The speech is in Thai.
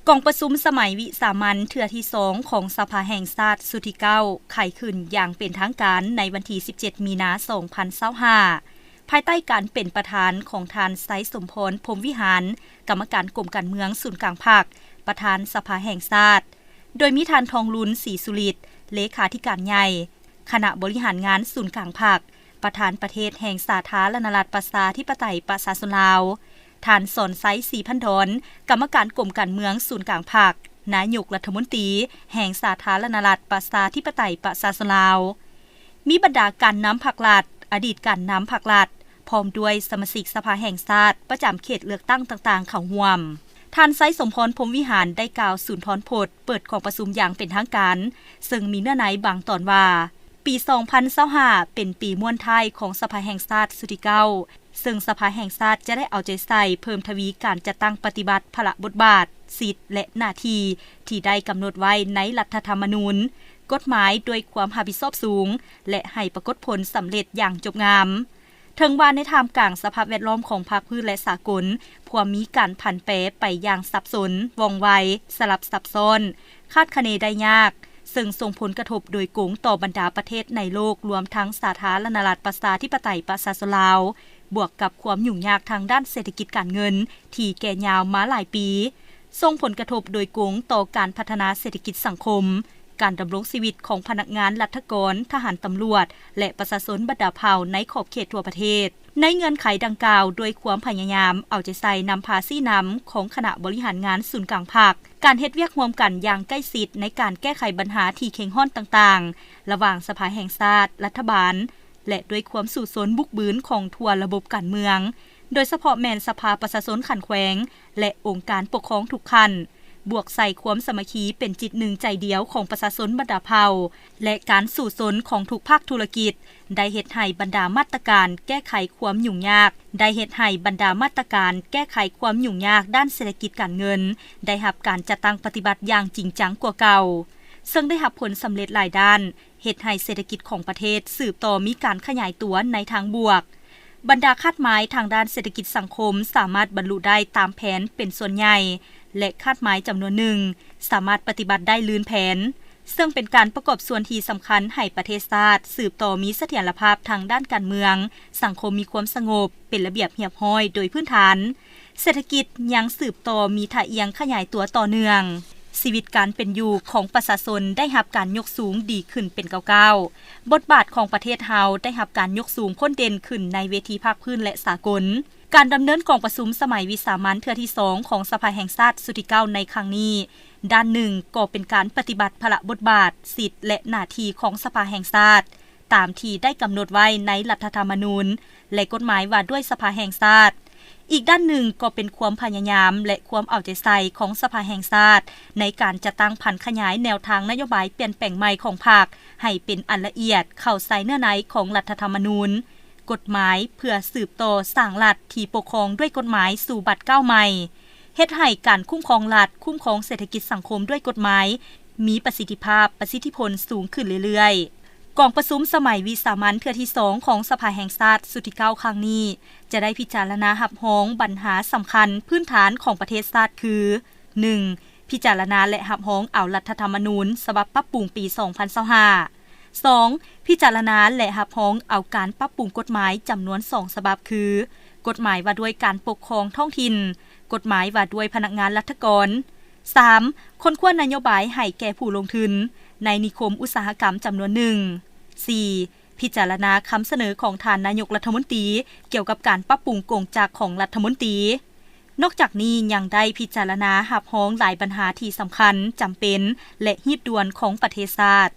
กองประชุมสมัยวิสามัญเทื่อที่2ของสภาแห่งชาติสุดที่9ไขขึ้นอย่างเป็นทางการในวันที่17มีนาคม2025ภายใต้การเป็นประธานของทานไซสมพรพรหมวิหารกรรมการกรมการเมืองศูนย์กลางภาคประธานสภาแห่งชาติโดยมีทานทองลุนศรีสุริตเลขาธิการใหญ่คณะบริหารงานศูนย์กลางภาคประธานประเทศแห่งสาธารณรัฐประชาธิปไตยประชาชนลาวทานสอนไซศรีพันธรกรรมการกรมการเมืองศูนย์กลางภาคนายกรัฐมนตรีแห่งสาธารณรัฐประชาธิปไตยประชาชนลาวมีบรรดาการนำพรรครัฐอดีตการนำพรรครัฐพร้อมด้วยสมาชิกสภาแห่งชาติประจำเขตเลือกตั้งต่างๆเข้าร่วมท่านไซสมพรพรหมวิหารได้กล่าวสุนทรพจน์เปิดของประชุมอย่างเป็นทางการซึ่งมีเนื้อในบางตอนว่าปี2025เป็นปีม่วนท้ายของสภาแห่งชาติสุดที่9ซึ่งสภาแห่งชาติจะได้เอาใจใส่เพิ่มทวีการจัดตั้งปฏิบัติพระบทบาทสิทธิและหน้าที่ที่ได้กำหนดไว้ในรัฐธรรมนูญกฎหมายด้วยความรับผิดชอบสูงและให้ปรากฏผลสำเร็จอย่างจบงามถึงว่าในท่ามกลางสภาพแวดล้อมของภาคพื้นและสากลพวกมีการผันแปรไปอย่างสับสนว่องไวสลับซับซ้อนคาดคะเนได้ยากซึ่งส่งผลกระทบโดยกงต่อบรรดาประเทศในโลกรวมทั้งสาธารณรัฐประชาธิปไตยประชาชนลาวบวกกับความยุ่งยากทางด้านเศรษฐกิจการเงินที่แก่ยาวมาหลายปีส่งผลกระทบโดยกงต่อการพัฒนาเศรษฐกิจสังคมการดำรงชีวิตของพนักงานรัฐกรทหารตำรวจและประชาชนบรรดาเผ่าในขอบเขตทั่วประเทศในเงื่อนไขดังกล่าวด้วยความพยายามเอาใจใส่นำภาษีนำของคณะบริหารงานศูนย์กลางภาคการเฮ็ดเวียกร่วมกันอย่างใกล้ชิดในการแก้ไขปัญหาที่เข็งห้อนต่างๆระหว่างสภาแห่งชาติรัฐบาลและด้วยความสู่สนบุกบืนของทั่วระบบการเมืองโดยเฉพาะแม่นสภาประชาชนขันแขวงและองค์การปกครองทุกขั้นบวกใส่ความสามัคคีเป็นจิตหนึ่งใจเดียวของประชาชนบรรดาเผ่าและการสู่สนของทุกภาคธุรกิจได้เฮ็ดให้บรรดามาตรการแก้ไขความยุ่งยากได้เฮ็ดให้บรรดามาตรการแก้ไขความยุ่งยากด้านเศรษฐกิจการเงินได้รับการจัดตั้งปฏิบัติอย่างจริงจังกว่าเก่าซึ่งได้รับผลสำเร็จหลายด้านเฮ็ดให้เศรษฐกิจของประเทศสืบต่อมีการขยายตัวในทางบวกบรรดาคาดหมายทางด้านเศรษฐกิจสังคมสามารถบรรลุได้ตามแผนเป็นส่วนใหญ่และคาดหมายจำนวนหนึ่งสามารถปฏิบัติได้ลื่นแผนซึ่งเป็นการประกอบส่วนที่สำคัญให้ประเทศชาติสืบต่อมีเสถียรภาพทางด้านการเมืองสังคมมีความสงบเป็นระเบียบเรียบร้อยโดยพื้นฐานเศรษฐกิจยังสืบต่อมีท่าเอียงขยายตัวต่อเนื่องชีวิตการเป็นอยู่ของประชาชนได้รับการยกสูงดีขึ้นเป็นก้าวๆบทบาทของประเทศเฮาได้รับการยกสูงพ้นเด่นขึ้นในเวทีภาคพื้นและสากลการดำเนินกองประชุมสมัยวิสามัญเทื่อที่2ของสภาแห่งชาติสุดที่9ในครั้งนี้ด้านหนึ่งก็เป็นการปฏิบัติพระบทบาทสิทธิและหน้าที่ของสภาแห่งชาติตามที่ได้กำหนดไว้ในรัฐธรรมนูญและกฎหมายว่าด้วยสภาแห่งชาติอีกด้านหนึ่งก็เป็นความพยายามและความเอาใจใส่ของสภาแห่งชาติในการจัดตั้งผันขยายแนวทางนโยบายเปลี่ยนแปลงใหม่ของภาคให้เป็นอันละเอียดเข้าใส่เนื้อในของรัฐธรรมนูญกฎหมายเพื่อสืบต่อสร้างรัฐที่ปกครองด้วยกฎหมายสู่บัดเก้าใหม่เฮ็ดให้การคุ้มครองรัฐคุ้มครองเศรษฐกิจสังคมด้วยกฎหมายมีประสิทธิภาพประสิทธิผลสูงขึ้นเรื่อยๆกองประชุมสมัยวิสามัญเทื่อที่2ของสภาแห่งชาติสุดที่9ครั้งนี้จะได้พิจารณารับรองปัญหาสำคัญพื้นฐานของประเทศชาติคือ 1. พิจารณาและรับรองเอารัฐธรรมนูญฉบับปรับปรุงปี 2025 2. พิจารณาและรับรองเอาการปรับปรุงกฎหมายจำนวน2ฉบับคือกฎหมายว่าด้วยการปกครองท้องถิ่นกฎหมายว่าด้วยพนักงานรัฐกร 3. คนควรนโยบายให้แก่ผู้ลงทุนในนิคมอุตสาหกรรมจำนวนหนึ่ง 4. พิจารณาคำเสนอของท่านนายกรัฐมนตรีเกี่ยวกับการปรับปรุงกงจักรของรัฐมนตรีนอกจากนี้ยังได้พิจารณารับรองหลายปัญหาที่สำคัญจำเป็นและรีบด่วนของประเทศชาติ